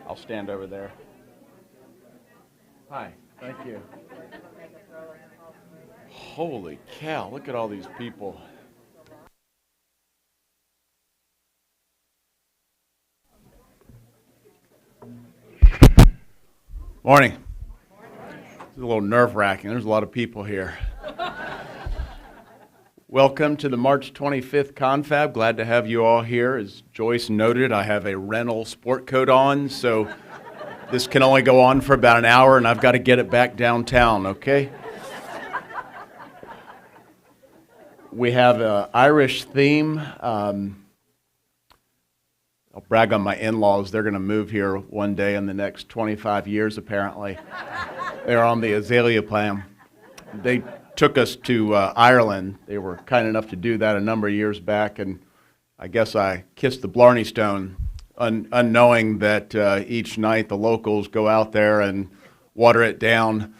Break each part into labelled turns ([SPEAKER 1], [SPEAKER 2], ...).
[SPEAKER 1] I'll stand over there. Hi, thank you. Holy cow, look at all these people. Morning. It's a little nerve-wracking. There's a lot of people here. Welcome to the March 25th CONFAB. Glad to have you all here. As Joyce noted, I have a rental sport coat on, so this can only go on for about an hour, and I've got to get it back downtown, okay? We have an Irish theme. I'll brag on my in-laws. They're going to move here one day in the next 25 years, apparently. They're on the Azalea plan. They took us to Ireland. They were kind enough to do that a number of years back, and I guess I kissed the Blarney Stone, unknowing that each night the locals go out there and water it down.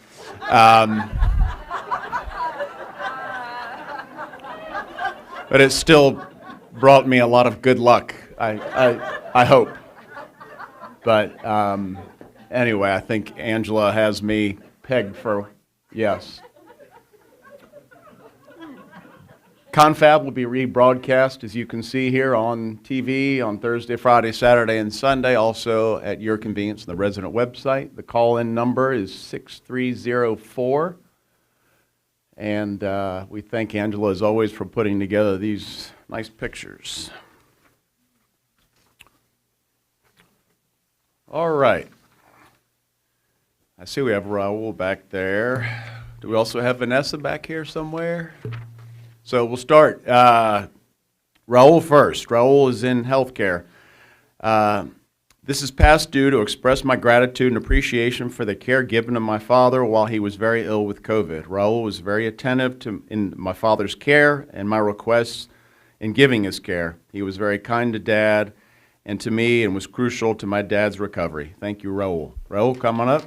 [SPEAKER 1] But it still brought me a lot of good luck, I hope. But anyway, I think Angela has me pegged for yes. CONFAB will be rebroadcast, as you can see here, on TV on Thursday, Friday, Saturday, and Sunday, also at your convenience on the resident website. The call-in number is 6304. And we thank Angela, as always, for putting together these nice pictures. All right. I see we have Raul back there. Do we also have Vanessa back here somewhere? So we'll start. Raul first. Raul is in healthcare. This is past due to express my gratitude and appreciation for the care given to my father while he was very ill with COVID. Raul was very attentive in my father's care and my requests in giving his care. He was very kind to Dad and to me and was crucial to my dad's recovery. Thank you, Raul. Raul, come on up.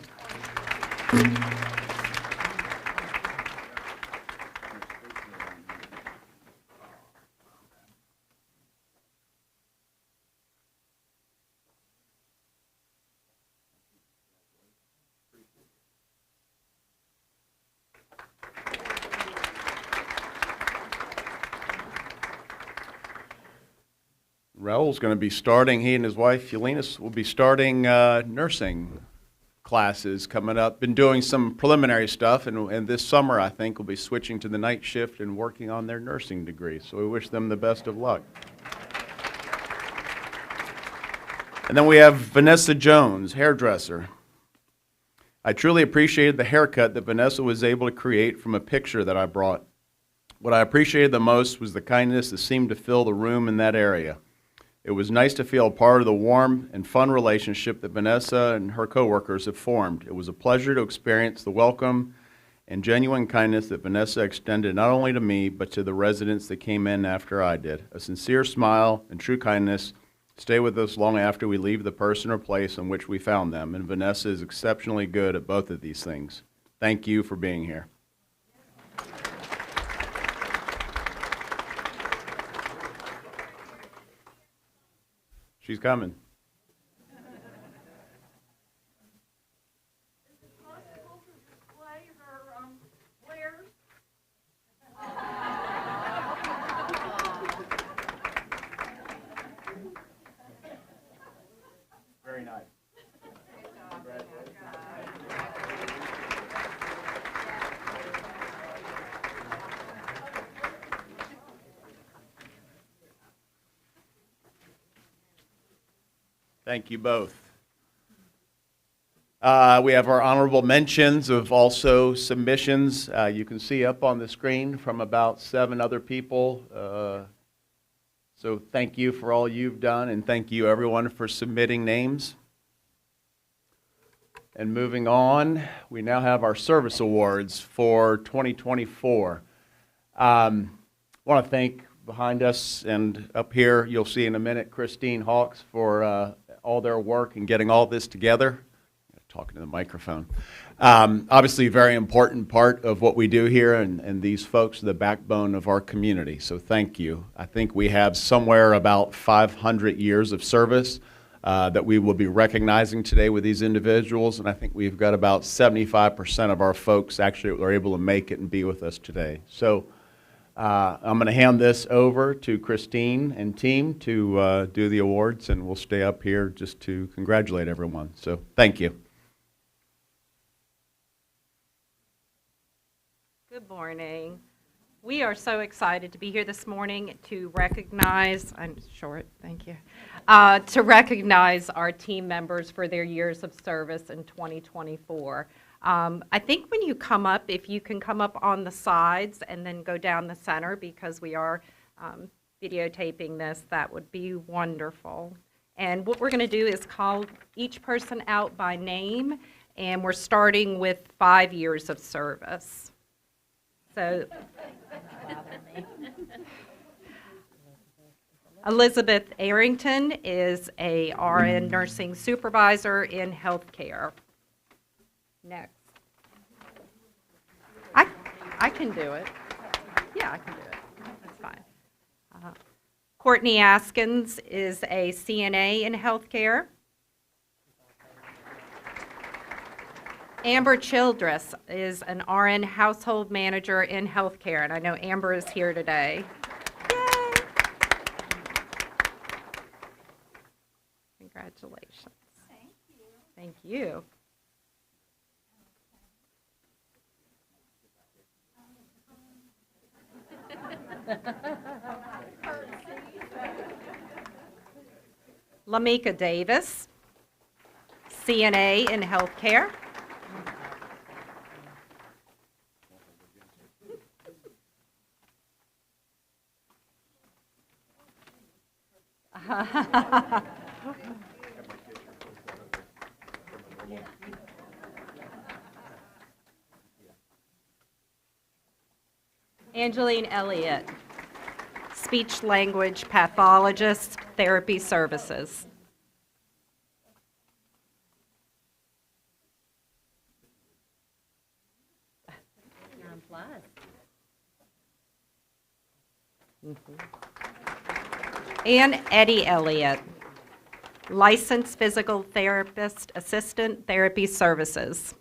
[SPEAKER 1] Raul's going to be starting, he and his wife, Yelena, will be starting nursing classes coming up. Been doing some preliminary stuff, and this summer, I think, will be switching to the night shift and working on their nursing degree. So we wish them the best of luck. And then we have Vanessa Jones, hairdresser. I truly appreciated the haircut that Vanessa was able to create from a picture that I brought. What I appreciated the most was the kindness that seemed to fill the room in that area. It was nice to feel a part of the warm and fun relationship that Vanessa and her coworkers have formed. It was a pleasure to experience the welcome and genuine kindness that Vanessa extended not only to me, but to the residents that came in after I did. A sincere smile and true kindness stay with us long after we leave the person or place in which we found them, and Vanessa is exceptionally good at both of these things. Thank you for being here. She's coming.
[SPEAKER 2] Is it possible to display her wares?
[SPEAKER 1] Very nice. Thank you both. We have our honorable mentions of also submissions. You can see up on the screen from about 7 other people. So thank you for all you've done, and thank you everyone for submitting names. And moving on, we now have our service awards for 2024. I want to thank behind us and up here, you'll see in a minute, Christine Hawks for all their work in getting all this together. talking to the microphone. Obviously, a very important part of what we do here, and these folks are the backbone of our community, so thank you. I think we have somewhere about 500 years of service that we will be recognizing today with these individuals, and I think we've got about 75% of our folks actually are able to make it and be with us today. So I'm going to hand this over to Christine and team to do the awards, and we'll stay up here just to congratulate everyone. So thank you.
[SPEAKER 3] Good morning. We are so excited to be here this morning to recognize, I'm short, thank you, to recognize our team members for their years of service in 2024. I think when you come up, if you can come up on the sides and then go down the center, because we are videotaping this, that would be wonderful. And what we're going to do is call each person out by name, and we're starting with 5 years of service. So, Elizabeth Arrington is a RN nursing supervisor in healthcare. Next. I can do it. Yeah, I can do it. That's fine. Courtney Askins is a CNA in healthcare. Amber Childress is an RN household manager in healthcare, and I know Amber is here today. Yay! Congratulations.
[SPEAKER 2] Thank you.
[SPEAKER 3] Thank you. Lamika Davis, CNA in healthcare. Angeline Elliott, speech language pathologist, therapy services. And Eddie Elliott, licensed physical therapist, assistant, therapy services.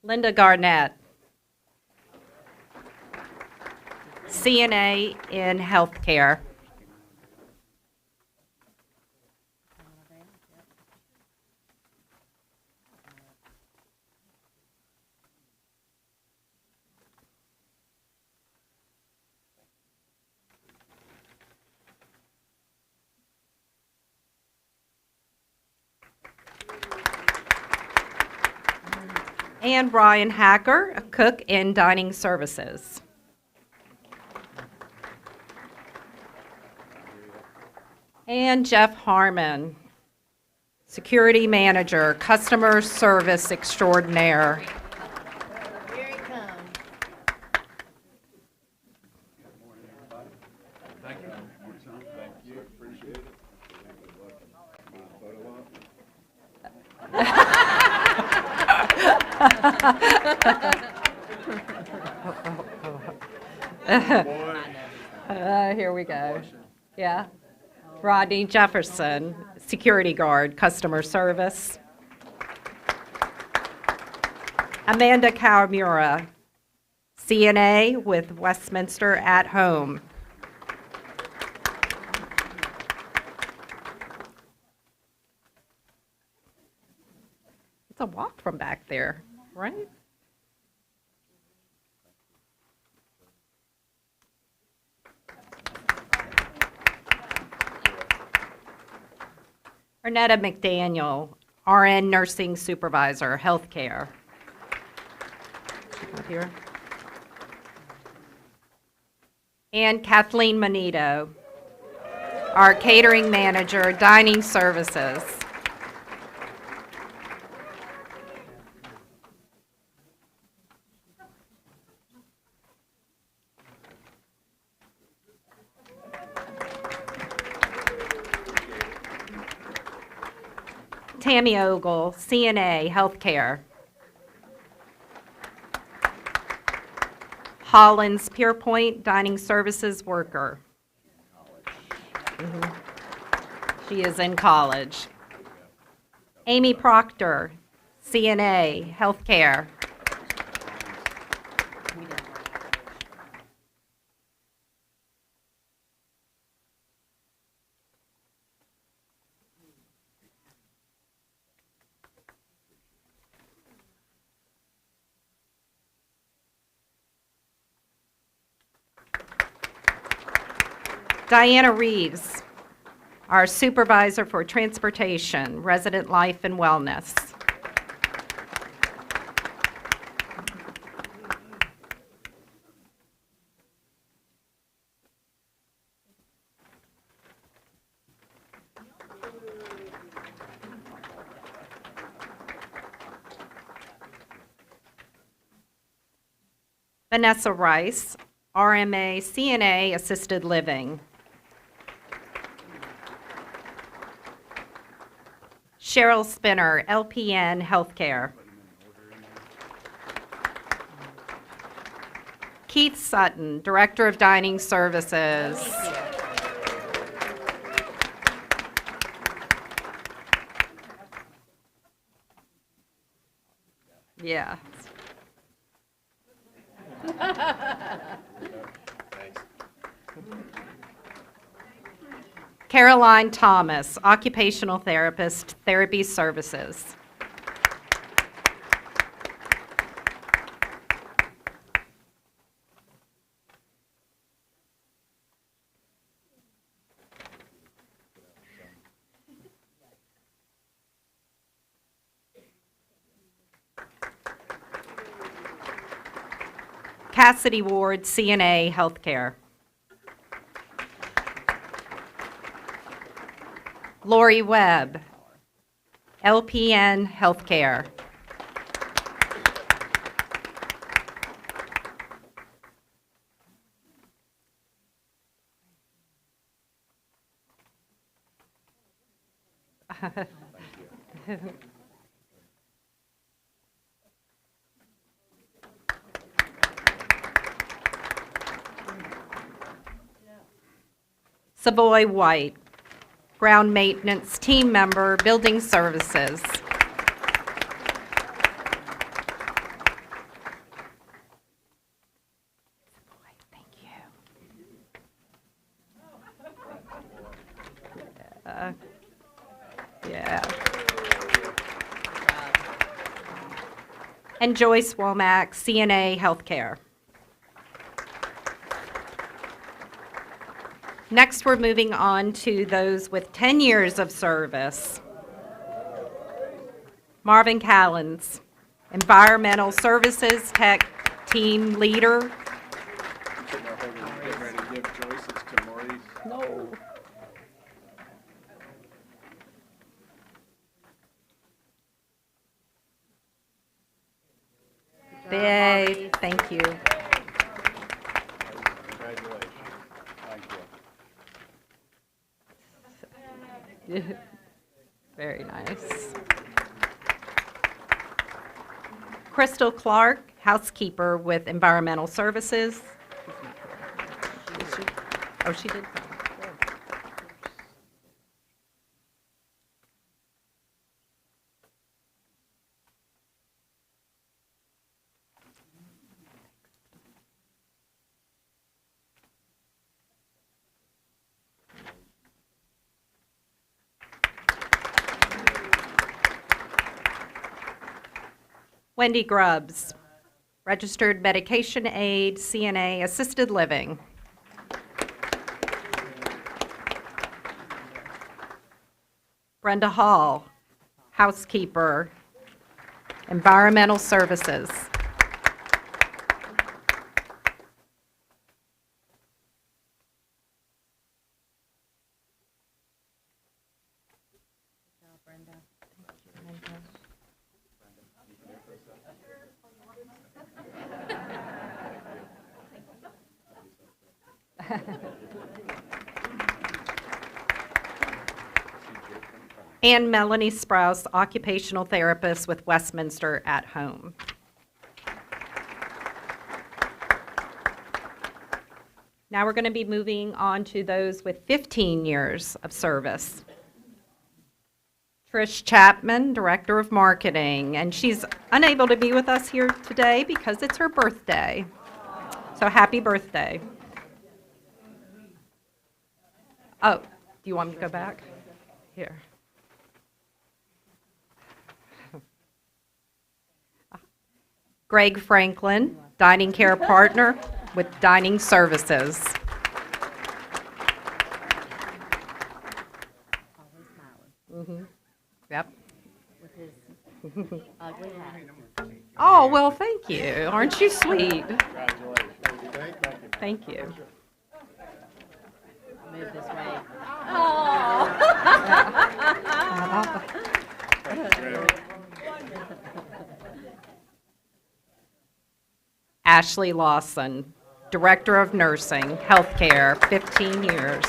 [SPEAKER 3] Linda Garnett, CNA in healthcare. And Brian Hacker, a cook in dining services. And Jeff Harmon, security manager, customer service extraordinaire.
[SPEAKER 4] Here he comes.
[SPEAKER 1] Thank you. Thank you. Appreciate it.
[SPEAKER 3] Here we go. Yeah. Rodney Jefferson, security guard, customer service. Amanda Kawamura, CNA with Westminster at Home. It's a walk from back there, right? Ernetta McDaniel, RN nursing supervisor, healthcare. Up here. And Kathleen Manito, our catering manager, dining services. Tammy Ogle, CNA, Healthcare. Hollins Pierpoint, Dining Services Worker. Mhm. She is in college. Amy Proctor, CNA, Healthcare. Diana Reeves, our Supervisor for Transportation, Resident Life and Wellness. Vanessa Rice, RMA, CNA, Assisted Living. Cheryl Spinner, LPN, Healthcare. Keith Sutton, Director of Dining Services. Yeah. Caroline Thomas, Occupational Therapist, Therapy Services. Cassidy Ward, CNA, Healthcare. Lori Webb, LPN, Healthcare. Savoy White, Ground Maintenance Team Member, Building Services. Thank you. Yeah. And Joyce Womack, CNA, Healthcare. Next, we're moving on to those with 10 years of service. Marvin Callens, Environmental Services Tech Team Leader.
[SPEAKER 1] Getting ready to give Joyce's to Maurice.
[SPEAKER 3] No. Yay, thank you.
[SPEAKER 1] Congratulations. Thank you.
[SPEAKER 3] Very nice. Crystal Clark, housekeeper with Environmental Services. Oh, she did. Wendy Grubbs, registered medication aide, CNA, assisted living. Brenda Hall, housekeeper, environmental services. and Melanie Sprouse, occupational therapist with Westminster at Home. Now we're going to be moving on to those with 15 years of service. Trish Chapman, Director of Marketing, and she's unable to be with us here today because it's her birthday. So happy birthday. Oh, do you want me to go back? Here. Greg Franklin, Dining Care Partner with Dining Services.
[SPEAKER 4] Always smiling
[SPEAKER 3] Yep.
[SPEAKER 4] with his ugly hat.
[SPEAKER 3] Oh, well, thank you. Aren't you sweet? Thank you.
[SPEAKER 4] Move this way.
[SPEAKER 3] Ashley Lawson, Director of Nursing, Healthcare, 15 years.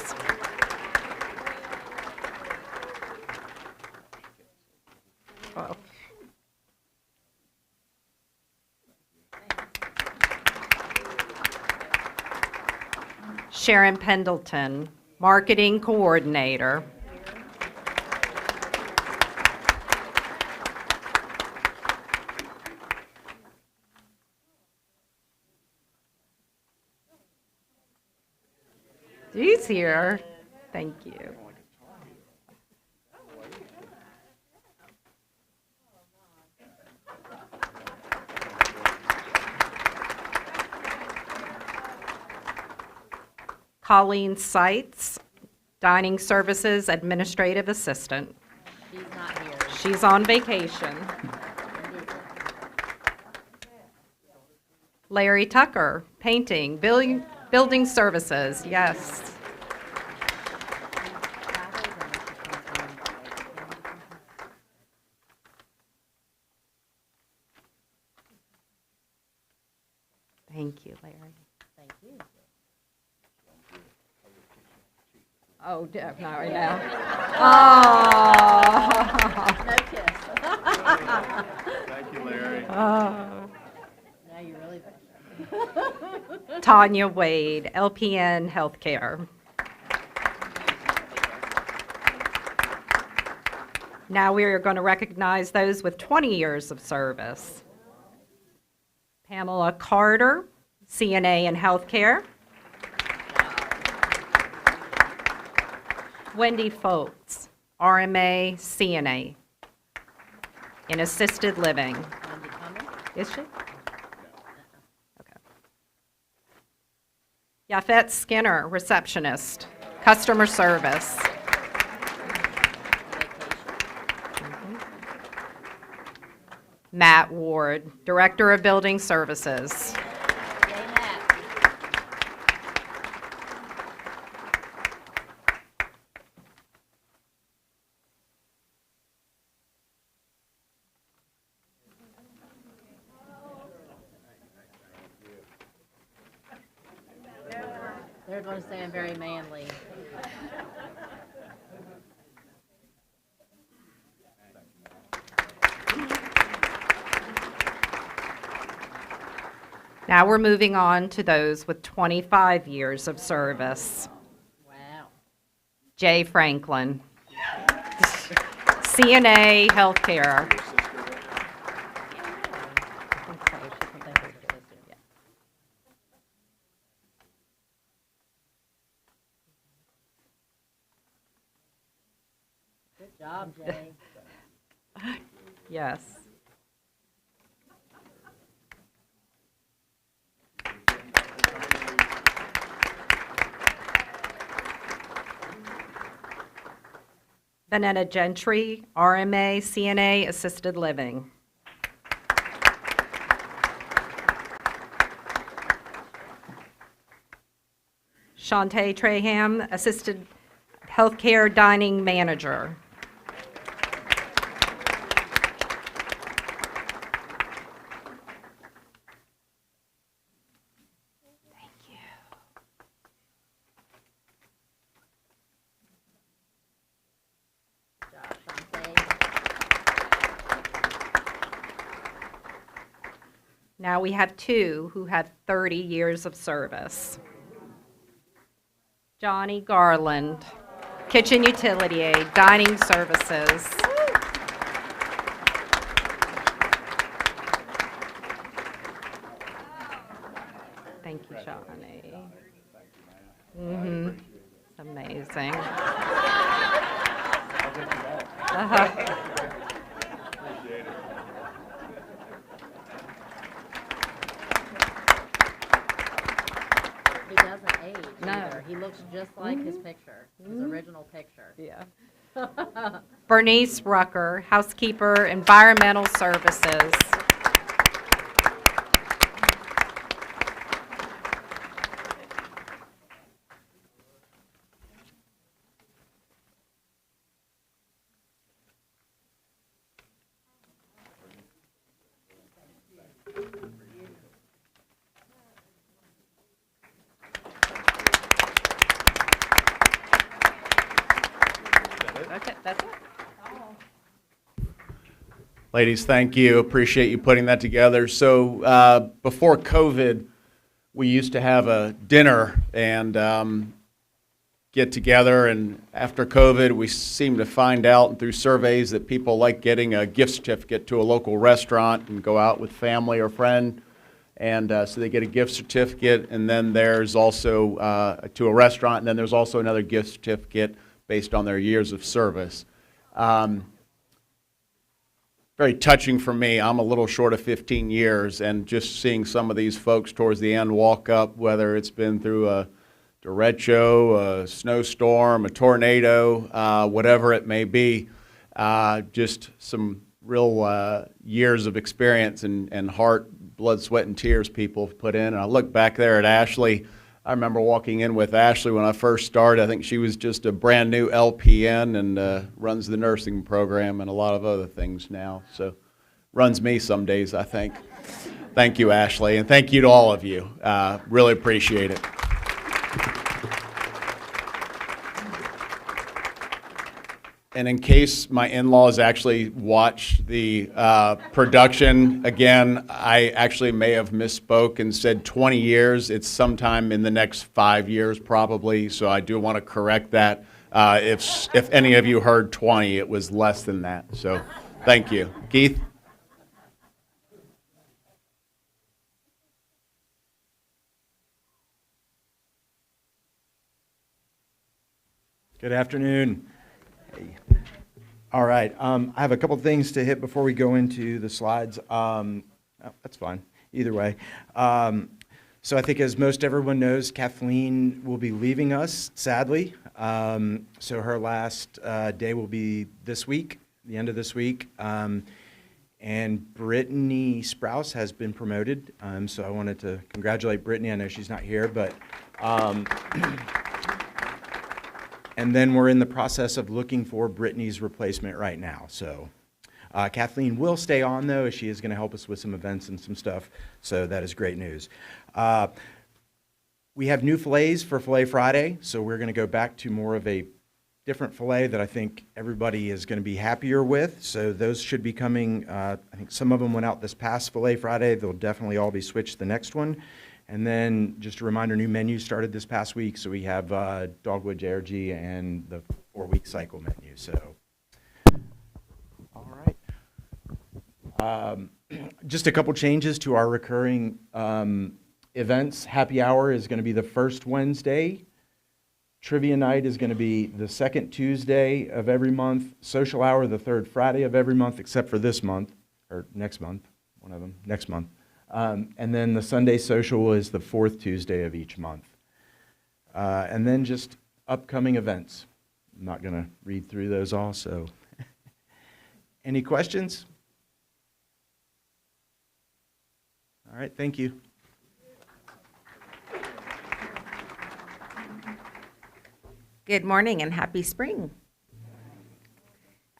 [SPEAKER 3] Oh. Sharon Pendleton, Marketing Coordinator. He's here. Thank you. Colleen Seitz, Dining Services Administrative Assistant.
[SPEAKER 4] She's not here.
[SPEAKER 3] She's on vacation. Larry Tucker, Painting, Building Services, yes. Thank you, Larry.
[SPEAKER 4] Thank you.
[SPEAKER 3] Oh, not right now. Oh.
[SPEAKER 4] No kiss.
[SPEAKER 1] Thank you, Larry.
[SPEAKER 3] Oh.
[SPEAKER 4] Now you're really bad.
[SPEAKER 3] Tanya Wade, LPN Healthcare. Now we are going to recognize those with 20 years of service. Pamela Carter, CNA in Healthcare. Wendy Foltz, RMA, CNA in Assisted Living.
[SPEAKER 4] Wendy coming?
[SPEAKER 3] Is she? Okay. Yafet Skinner, Receptionist, Customer Service. Matt Ward, Director of Building Services.
[SPEAKER 4] Yay, Matt. They're going to say I'm very manly.
[SPEAKER 3] Now we're moving on to those with 25 years of service.
[SPEAKER 4] Wow.
[SPEAKER 3] Jay Franklin, CNA Healthcare.
[SPEAKER 4] Good job, Jay.
[SPEAKER 3] Yes. Vanetta Gentry, RMA, CNA, Assisted Living. Shantae Traham, Assisted Healthcare Dining Manager. Thank you.
[SPEAKER 4] Good job, Shante.
[SPEAKER 3] Now we have two who have 30 years of service. Johnny Garland, kitchen utility aide, dining services. Thank you, Johnny. It's amazing.
[SPEAKER 4] He doesn't age
[SPEAKER 3] No.
[SPEAKER 4] either. He looks just like his picture, his original picture.
[SPEAKER 3] Yeah. Bernice Rucker, housekeeper, environmental services. Okay, that's it.
[SPEAKER 1] Ladies, thank you. Appreciate you putting that together. So before COVID, we used to have a dinner and get together. And after COVID, we seem to find out through surveys that people like getting a gift certificate to a local restaurant and go out with family or friend. And so they get a gift certificate. And then there's also to a restaurant. And then there's also another gift certificate based on their years of service. Very touching for me. I'm a little short of 15 years, and just seeing some of these folks towards the end walk up, whether it's been through a derecho, a snowstorm, a tornado, whatever it may be, just some real years of experience and heart, blood, sweat, and tears people have put in. And I look back there at Ashley. I remember walking in with Ashley when I first started. I think she was just a brand new LPN and runs the nursing program and a lot of other things now. So runs me some days, I think. Thank you, Ashley, and thank you to all of you. Really appreciate it. And in case my in-laws actually watch the production, again, I actually may have misspoke and said 20 years. It's sometime in the next 5 years probably, so I do want to correct that. If any of you heard 20, it was less than that. So thank you. Keith?
[SPEAKER 5] Good afternoon. All right, I have a couple things to hit before we go into the slides. That's fine, either way. So I think as most everyone knows, Kathleen will be leaving us, sadly. So her last day will be this week, the end of this week. And Brittany Sprouse has been promoted. So I wanted to congratulate Brittany. I know she's not here, but and then we're in the process of looking for Brittany's replacement right now. So Kathleen will stay on, though, as she is going to help us with some events and some stuff. So that is great news. We have new fillets for Fillet Friday, so we're going to go back to more of a different fillet that I think everybody is going to be happier with. So those should be coming. I think some of them went out this past Fillet Friday. They'll definitely all be switched the next one. And then, just a reminder, new menu started this past week, so we have Dogwood JRG and the 4-week cycle menu. So, all right. Just a couple changes to our recurring events. Happy Hour is going to be the first Wednesday. Trivia Night is going to be the second Tuesday of every month. Social Hour the third Friday of every month, except for this month, or next month, one of them, next month. And then the Sunday Social is the fourth Tuesday of each month. And then just upcoming events. I'm not going to read through those all, so. Any questions? All right, thank you.
[SPEAKER 6] Good morning and happy spring.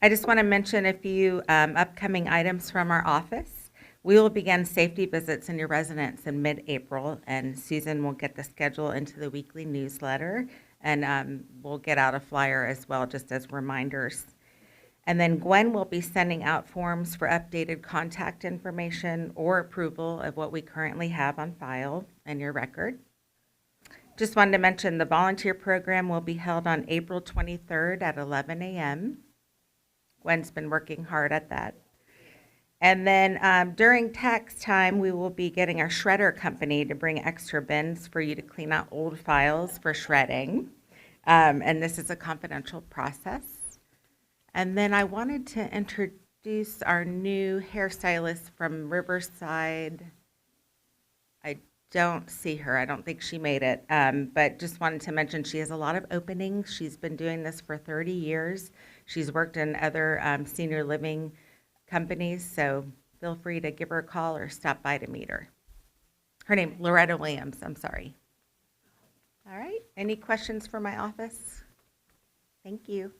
[SPEAKER 6] I just want to mention a few upcoming items from our office. We will begin safety visits in your residence in mid-April, and Susan will get the schedule into the weekly newsletter, and we'll get out a flyer as well, just as reminders. And then Gwen will be sending out forms for updated contact information or approval of what we currently have on file in your record. Just wanted to mention the volunteer program will be held on April 23rd at 11 a.m. Gwen's been working hard at that. And then during tax time, we will be getting our shredder company to bring extra bins for you to clean out old files for shredding. And this is a confidential process. And then I wanted to introduce our new hairstylist from Riverside. I don't see her. I don't think she made it. But just wanted to mention she has a lot of openings. She's been doing this for 30 years. She's worked in other senior living companies, so feel free to give her a call or stop by to meet her. Her name, Loretta Williams, I'm sorry. All right, any questions for my office? Thank you.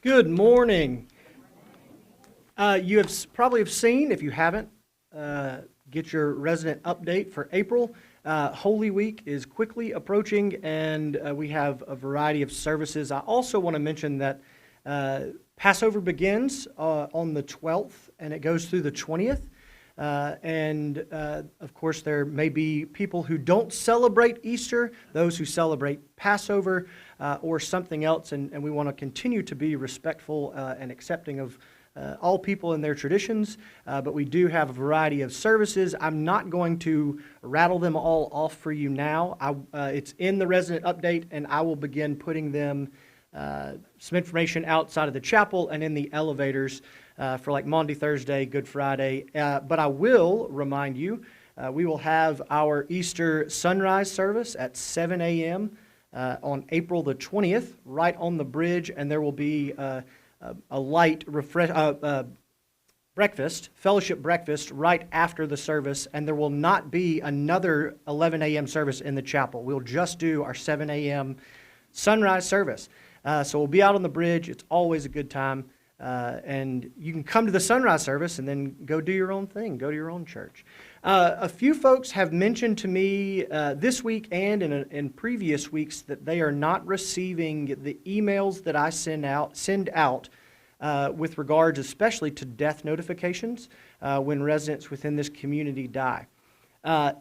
[SPEAKER 7] Good morning. You probably have seen, if you haven't, get your resident update for April. Holy Week is quickly approaching, and we have a variety of services. I also want to mention that Passover begins on the 12th, and it goes through the 20th. Of course, there may be people who don't celebrate Easter, those who celebrate Passover or something else, and we want to continue to be respectful and accepting of all people and their traditions, but we do have a variety of services. I'm not going to rattle them all off for you now. It's in the resident update, and I will begin putting them, some information outside of the chapel and in the elevators for like Maundy Thursday, Good Friday. But I will remind you, we will have our Easter sunrise service at 7 a.m. On April the 20th, right on the bridge, and there will be a light breakfast, fellowship breakfast, right after the service, and there will not be another 11 a.m. service in the chapel. We'll just do our 7 a.m. sunrise service. So we'll be out on the bridge. It's always a good time. And you can come to the sunrise service and then go do your own thing, go to your own church. A few folks have mentioned to me this week and in previous weeks that they are not receiving the emails that I send out with regards especially to death notifications when residents within this community die.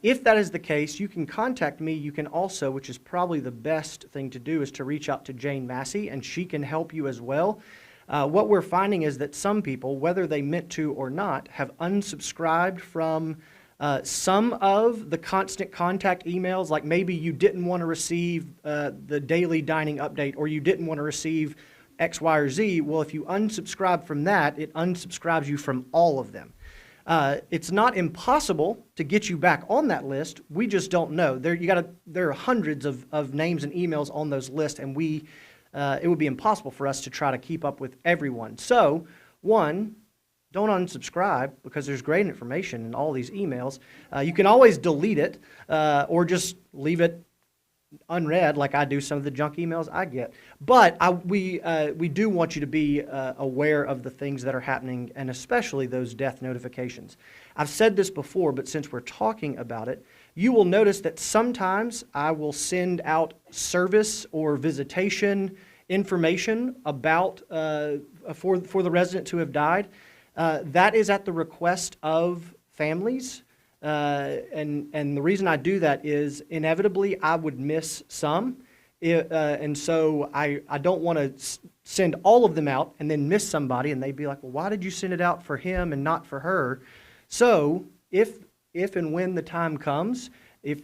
[SPEAKER 7] If that is the case, you can contact me. You can also, which is probably the best thing to do, is to reach out to Jane Massey, and she can help you as well. What we're finding is that some people, whether they meant to or not, have unsubscribed from some of the constant contact emails, like maybe you didn't want to receive the daily dining update, or you didn't want to receive X, Y, or Z. Well, if you unsubscribe from that, it unsubscribes you from all of them. It's not impossible to get you back on that list. We just don't know. There are hundreds of names and emails on those lists, and it would be impossible for us to try to keep up with everyone. So, one, don't unsubscribe, because there's great information in all these emails. You can always delete it or just leave it unread, like I do some of the junk emails I get. But we do want you to be aware of the things that are happening, and especially those death notifications. I've said this before, but since we're talking about it, you will notice that sometimes I will send out service or visitation information about for the residents who have died. That is at the request of families. And the reason I do that is inevitably I would miss some. And so I don't want to send all of them out and then miss somebody, and they'd be like, well, why did you send it out for him and not for her? So if and when the time comes, if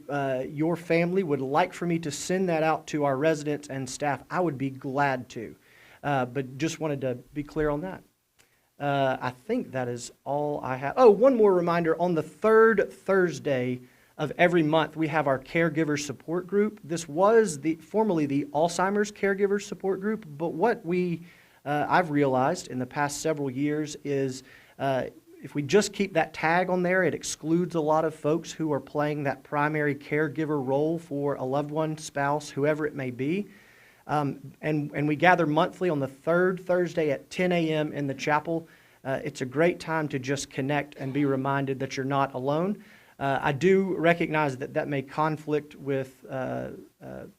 [SPEAKER 7] your family would like for me to send that out to our residents and staff, I would be glad to. But just wanted to be clear on that. I think that is all I have. Oh, one more reminder. On the third Thursday of every month, we have our caregiver support group. This was formerly the Alzheimer's caregiver support group, but what I've realized in the past several years is if we just keep that tag on there, it excludes a lot of folks who are playing that primary caregiver role for a loved one, spouse, whoever it may be. And we gather monthly on the third Thursday at 10 a.m. in the chapel. It's a great time to just connect and be reminded that you're not alone. I do recognize that that may conflict with,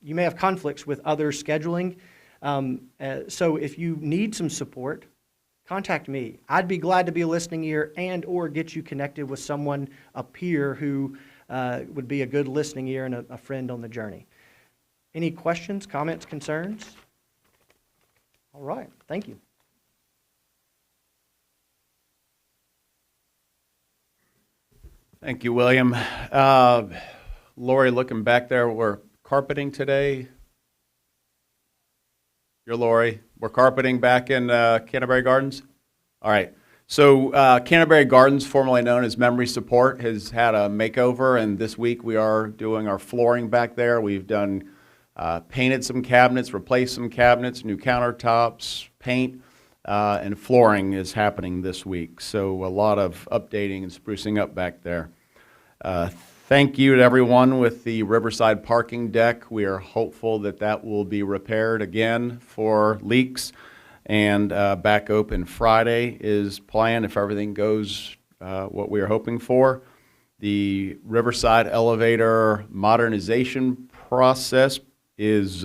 [SPEAKER 7] you may have conflicts with other scheduling. So if you need some support, contact me. I'd be glad to be a listening ear and or get you connected with someone, a peer who would be a good listening ear and a friend on the journey. Any questions, comments, concerns? All right, thank you.
[SPEAKER 1] Thank you, William. Lori, looking back there, we're carpeting today. You're Lori. We're carpeting back in Canterbury Gardens? All right. So Canterbury Gardens, formerly known as Memory Support, has had a makeover, and this week we are doing our flooring back there. We've done painted some cabinets, replaced some cabinets, new countertops, paint, and flooring is happening this week. So a lot of updating and sprucing up back there. Thank you to everyone with the Riverside parking deck. We are hopeful that that will be repaired again for leaks, and back open Friday is planned if everything goes what we are hoping for. The Riverside elevator modernization process is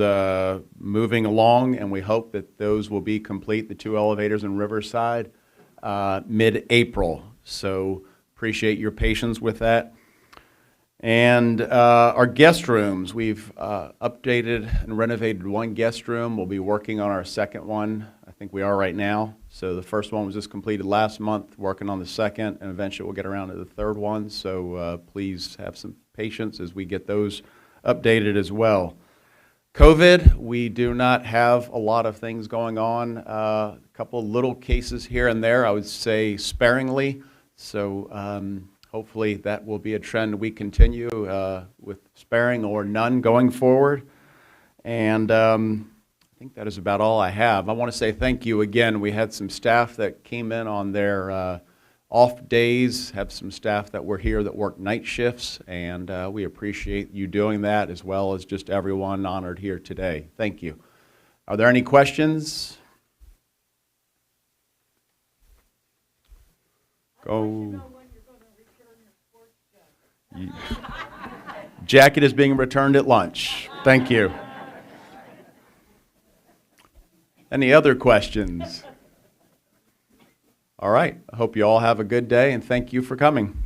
[SPEAKER 1] moving along, and we hope that those will be complete, the 2 elevators in Riverside, mid-April. So appreciate your patience with that. And our guest rooms, we've updated and renovated 1 guest room. We'll be working on our second one. I think we are right now. So the first one was just completed last month, working on the second, and eventually we'll get around to the third one. So please have some patience as we get those updated as well. COVID, we do not have a lot of things going on. A couple of little cases here and there, I would say sparingly. So hopefully that will be a trend we continue with sparing or none going forward. And I think that is about all I have. I want to say thank you again. We had some staff that came in on their off days, have some staff that were here that work night shifts, and we appreciate you doing that, as well as just everyone honored here today. Thank you. Are there any questions? Go. Jacket is being returned at lunch. Thank you. Any other questions? All right. I hope you all have a good day, and thank you for coming.